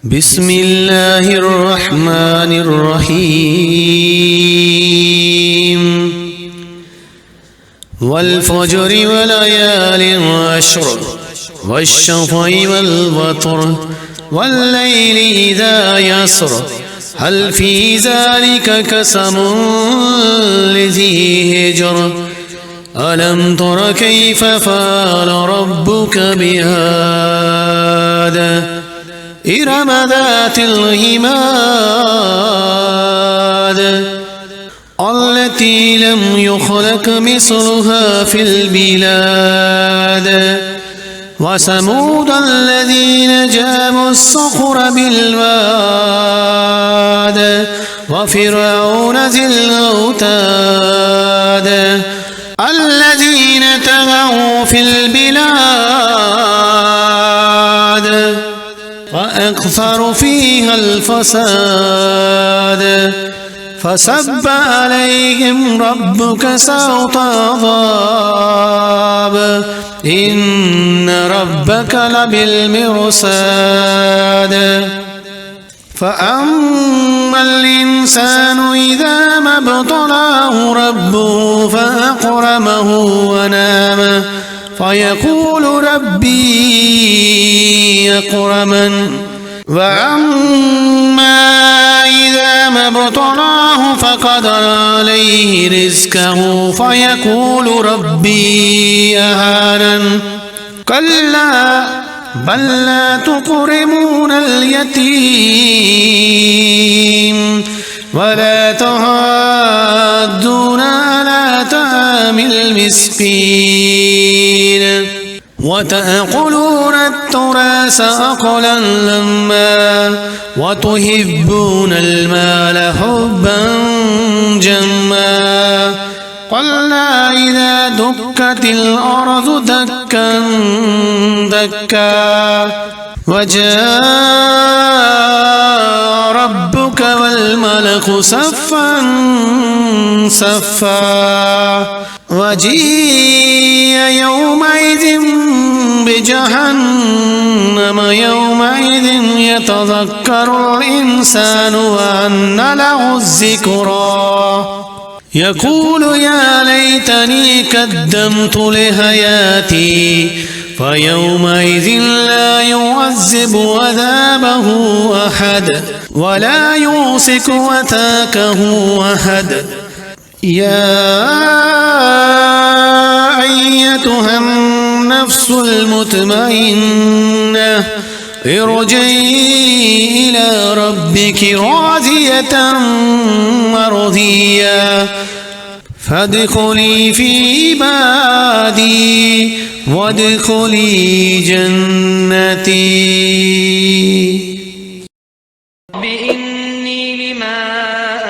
بسم الله الرحمن الرحيم والفجر وليال عشر والشفع والوتر والليل إذا يسر هل في ذلك قسم لذي هجر ألم تر كيف فعل ربك بهاد إرم ذات العماد التي لم يخلق مثلها في البلاد وثمود الذين جابوا الصخر بالواد وفرعون ذي الأوتاد الذين طغوا في البلاد وأكثروا فيها الفساد فصب عليهم ربك سوط عذاب إن ربك لبالمرصاد فأما الإنسان إذا ما ابتلاه ربه فأكرمه ونعمه فيقول ربي أكرمن وأما إذا ما ابتلاه فقدر عليه رزقه فيقول ربي أهانن كلا بل لا تكرمون اليتيم ولا تحاضون على طعام المسكين وتأكلون التراث أكلا لما وتحبون المال حبا جما قلنا إذا دكت الأرض دكا دكا وجاء ربك والملك صفا صفا وجيء يومئذ بجهنم يومئذ يتذكر الإنسان وأنى له الذكرى يقول يا ليتني قدمت لحياتي فيومئذ لا يعذب عذابه أحد ولا يوثق وثاقه أحد يا أيتها النفس المطمئنة ارجعي إلى ربك راضية مرضية فادخلي في عبادي وادخلي جنتي. رب إني لما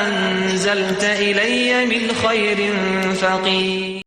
أنزلت إلي من خير فقير.